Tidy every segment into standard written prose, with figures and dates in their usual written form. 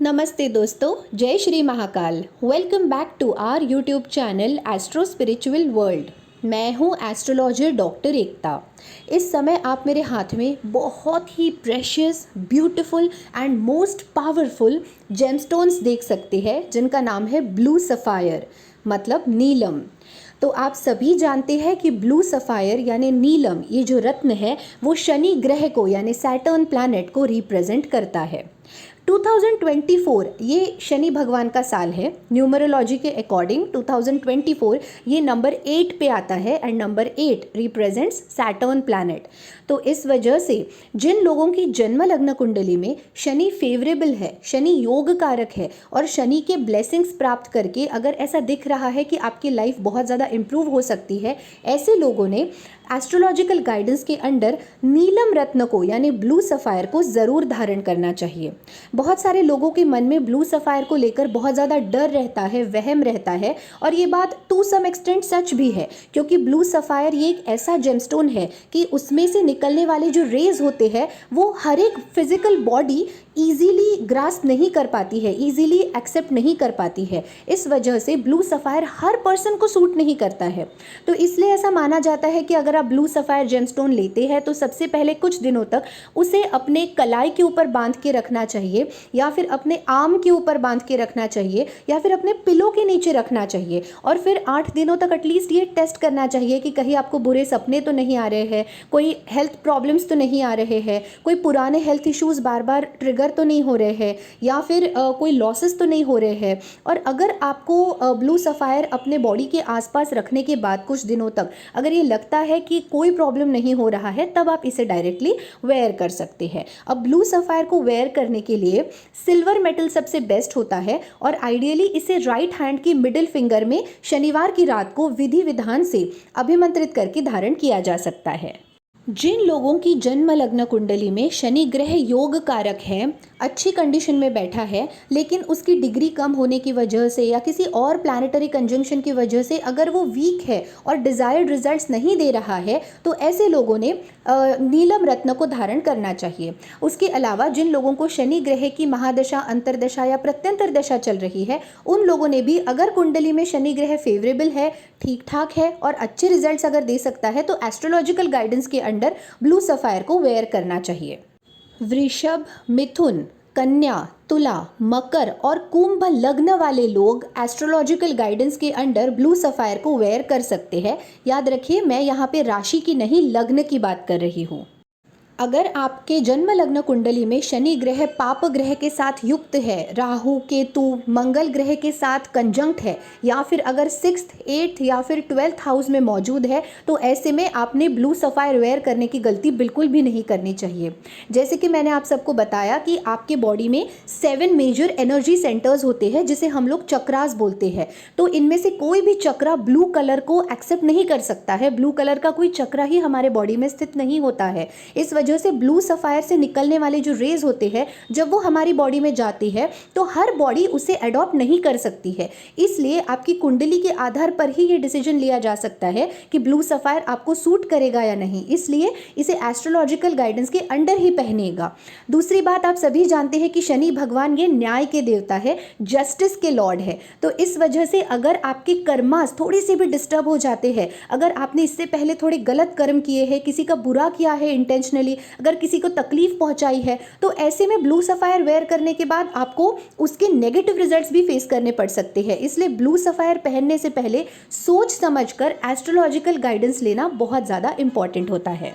नमस्ते दोस्तों, जय Shri Mahakal. Welcome back to our YouTube channel astro spiritual world. मैं हूँ एस्ट्रोलॉजर डॉक्टर एकता। इस समय आप मेरे हाथ में बहुत ही precious, beautiful and most powerful gemstones देख सकते हैं, जिनका नाम है ब्लू सफ़ायर, मतलब नीलम। तो आप सभी जानते हैं कि ब्लू सफ़ायर यानी नीलम, ये जो रत्न है वो शनि ग्रह को यानी सैटर्न प्लैनेट को रिप्रेजेंट करता है। 2024 ये शनि भगवान का साल है। न्यूमरोलॉजी के अकॉर्डिंग 2024 ये नंबर 8 पे आता है and number 8 represents Saturn planet. तो इस वजह से जिन लोगों की जन्म लग्न कुंडली में शनि फेवरेबल है, शनि योग कारक है और शनि के ब्लेसिंग्स प्राप्त करके अगर ऐसा दिख रहा है कि आपकी लाइफ बहुत ज़्यादा इम्प्रूव हो सकती है, ऐसे लोगों ने एस्ट्रोलॉजिकल गाइडेंस के अंडर नीलम रत्न को यानी ब्लू सफ़ायर को ज़रूर धारण करना चाहिए। बहुत सारे लोगों के मन में ब्लू सफ़ायर को लेकर बहुत ज़्यादा डर रहता है, वहम रहता है, और ये बात टू सम एक्सटेंट सच भी है, क्योंकि ब्लू सफ़ायर ये एक ऐसा जेमस्टोन है कि उसमें से निकलने वाले जो रेज होते हैं वो हर एक फिजिकल बॉडी ईजीली ग्रास्प नहीं कर पाती है, ईजीली एक्सेप्ट नहीं कर पाती है। इस वजह से ब्लू सफ़ायर हर पर्सन को सूट नहीं करता है। तो इसलिए ऐसा माना जाता है कि अगर आप ब्लू सफ़ायर जेमस्टोन लेते हैं तो सबसे पहले कुछ दिनों तक उसे अपने कलाई के ऊपर बांध के रखना चाहिए, या फिर अपने आर्म के ऊपर बांध के रखना चाहिए, या फिर अपने पिलो के नीचे रखना चाहिए। और फिर 8 दिनों तक एटलीस्ट ये टेस्ट करना चाहिए कि कहीं आपको बुरे सपने तो नहीं आ रहे हैं, कोई हेल्थ प्रॉब्लम्स तो नहीं आ रहे हैं, कोई पुराने हेल्थ इश्यूज़ बार बार ट्रिगर तो नहीं हो रहे हैं, या फिर कोई लॉसेस तो नहीं हो रहे हैं। और अगर आपको ब्लू सफ़ायर अपने बॉडी के आसपास रखने के बाद कुछ दिनों तक अगर ये लगता है कि कोई प्रॉब्लम नहीं हो रहा है, तब आप इसे डायरेक्टली वेयर कर सकते हैं। अब ब्लू सफ़ायर को वेयर करने के लिए सिल्वर मेटल सबसे बेस्ट होता है, और आइडियली इसे राइट हैंड की मिडिल फिंगर में शनिवार की रात को विधि विधान से अभिमंत्रित करके धारण किया जा सकता है। जिन लोगों की जन्म लग्न कुंडली में शनि ग्रह योग कारक है, अच्छी कंडीशन में बैठा है, लेकिन उसकी डिग्री कम होने की वजह से या किसी और प्लैनेटरी कंजंक्शन की वजह से अगर वो वीक है और डिज़ायर्ड रिजल्ट्स नहीं दे रहा है, तो ऐसे लोगों ने नीलम रत्न को धारण करना चाहिए। उसके अलावा जिन लोगों को शनि ग्रह की महादशा, अंतरदशा या प्रत्यंतर दशा चल रही है, उन लोगों ने भी अगर कुंडली में शनि ग्रह फेवरेबल है, ठीक ठाक है और अच्छे रिजल्ट्स अगर दे सकता है, तो एस्ट्रोलॉजिकल गाइडेंस के अंडर ब्लू सफ़ायर को वेयर करना चाहिए। वृषभ, मिथुन, कन्या, तुला, मकर और कुंभ लग्न वाले लोग एस्ट्रोलॉजिकल गाइडेंस के अंडर ब्लू सफ़ायर को वेयर कर सकते हैं। याद रखिए, मैं यहाँ पे राशि की नहीं, लग्न की बात कर रही हूँ। अगर आपके जन्म लग्न कुंडली में शनि ग्रह पाप ग्रह के साथ युक्त है, राहु, केतु, मंगल ग्रह के साथ कंजंक्ट है, या फिर अगर 6th, 8th या फिर 12th हाउस में मौजूद है, तो ऐसे में आपने ब्लू सफ़ायर वेयर करने की गलती बिल्कुल भी नहीं करनी चाहिए। जैसे कि मैंने आप सबको बताया कि आपके बॉडी में 7 मेजर एनर्जी सेंटर्स होते हैं, जिसे हम लोग चक्रास बोलते हैं। तो इनमें से कोई भी चक्रा ब्लू कलर को एक्सेप्ट नहीं कर सकता है। ब्लू कलर का कोई चक्रा ही हमारे बॉडी में स्थित नहीं होता है। इस वजह से ब्लू सफ़ायर से निकलने वाले जो रेज होते हैं, जब वो हमारी बॉडी में जाती है तो हर बॉडी उसे अडॉप्ट नहीं कर सकती है। इसलिए आपकी कुंडली के आधार पर ही ये डिसीजन लिया जा सकता है कि ब्लू सफ़ायर आपको सूट करेगा या नहीं। इसलिए इसे एस्ट्रोलॉजिकल गाइडेंस के अंडर ही पहनेगा। दूसरी बात, आप सभी जानते हैं कि शनि भगवान ये न्याय के देवता है, जस्टिस के लॉर्ड है। तो इस वजह से अगर आपके कर्मास थोड़ी सी भी डिस्टर्ब हो जाते हैं, अगर आपने इससे पहले थोड़े गलत कर्म किए हैं, किसी का बुरा किया है इंटेंशनली, अगर किसी को तकलीफ पहुंचाई है, तो ऐसे में ब्लू सफ़ायर वेयर करने के बाद आपको उसके नेगेटिव रिजल्ट्स भी फेस करने पड़ सकते हैं। इसलिए ब्लू सफ़ायर पहनने से पहले सोच समझकर एस्ट्रोलॉजिकल गाइडेंस लेना बहुत ज़्यादा इंपॉर्टेंट होता है।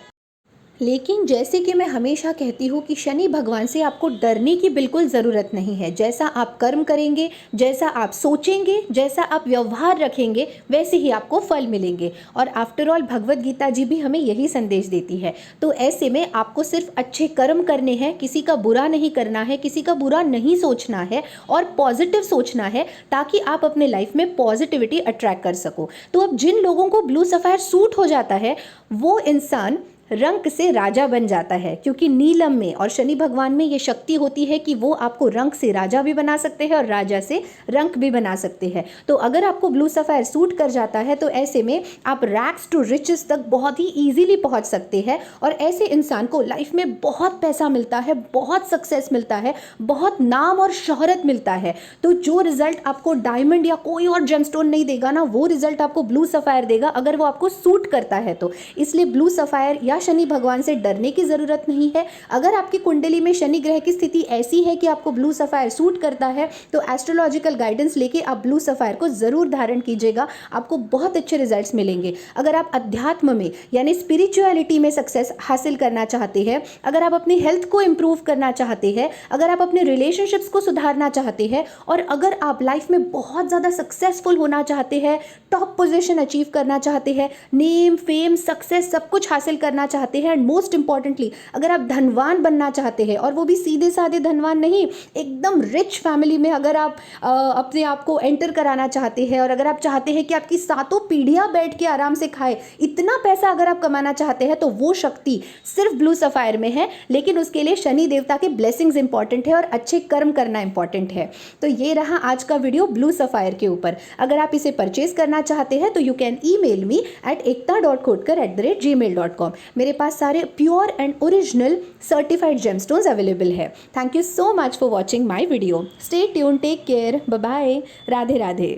लेकिन जैसे कि मैं हमेशा कहती हूँ कि शनि भगवान से आपको डरने की बिल्कुल ज़रूरत नहीं है। जैसा आप कर्म करेंगे, जैसा आप सोचेंगे, जैसा आप व्यवहार रखेंगे, वैसे ही आपको फल मिलेंगे। और आफ्टर ऑल भगवत गीता जी भी हमें यही संदेश देती है। तो ऐसे में आपको सिर्फ अच्छे कर्म करने हैं, किसी का बुरा नहीं करना है, किसी का बुरा नहीं सोचना है और पॉजिटिव सोचना है, ताकि आप अपने लाइफ में पॉजिटिविटी अट्रैक्ट कर सको। तो अब जिन लोगों को ब्लू सफ़ायर सूट हो जाता है, वो इंसान रंक से राजा बन जाता है, क्योंकि नीलम में और शनि भगवान में ये शक्ति होती है कि वो आपको रंक से राजा भी बना सकते हैं और राजा से रंक भी बना सकते हैं। तो अगर आपको ब्लू सफ़ायर सूट कर जाता है तो ऐसे में आप रैग्स टू रिचेस तक बहुत ही ईजीली पहुंच सकते हैं और ऐसे इंसान को लाइफ में बहुत पैसा मिलता है, बहुत सक्सेस मिलता है, बहुत नाम और शोहरत मिलता है। तो जो रिजल्ट आपको डायमंड या कोई और जेमस्टोन नहीं देगा ना, वो रिजल्ट आपको ब्लू सफ़ायर देगा, अगर वो आपको सूट करता है तो। इसलिए ब्लू सफ़ायर या शनि भगवान से डरने की ज़रूरत नहीं है। अगर आपकी कुंडली में शनि ग्रह की स्थिति ऐसी है कि आपको ब्लू सफ़ायर सूट करता है तो एस्ट्रोलॉजिकल गाइडेंस लेके आप ब्लू सफ़ायर को ज़रूर धारण कीजिएगा, आपको बहुत अच्छे रिजल्ट्स मिलेंगे। अगर आप अध्यात्म में यानी स्पिरिचुअलिटी में सक्सेस हासिल करना चाहते हैं, अगर आप अपनी हेल्थ को इम्प्रूव करना चाहते हैं, अगर आप अपने रिलेशनशिप्स को सुधारना चाहते हैं और अगर आप लाइफ में बहुत ज़्यादा सक्सेसफुल होना चाहते हैं, टॉप पोजीशन अचीव करना चाहते हैं, नेम फेम सक्सेस सब कुछ हासिल करना चाहते हैं, एंड मोस्ट इंपॉर्टेंटली अगर आप धनवान बनना चाहते हैं, और वो भी सीधे साधे धनवान नहीं, एकदम रिच फैमिली में अगर आप अपने आप को एंटर कराना चाहते हैं और अगर आप चाहते हैं कि आपकी सातों पीढ़ियां बैठ के आराम से खाए, इतना पैसा अगर आप कमाना चाहते हैं तो वो शक्ति सिर्फ ब्लू सफ़ायर में है। लेकिन उसके लिए शनि देवता के ब्लेसिंग्स इंपॉर्टेंट है और अच्छे कर्म करना इंपॉर्टेंट है। तो ये रहा आज का वीडियो ब्लू सफ़ायर के ऊपर। अगर आप इसे परचेज करना चाहते हैं तो you can email me at ekta.khotkar@gmail.com। मेरे पास सारे pure and original certified gemstones available है। Thank you so much for watching my video. Stay tune, take care, bye bye, Radhe Radhe.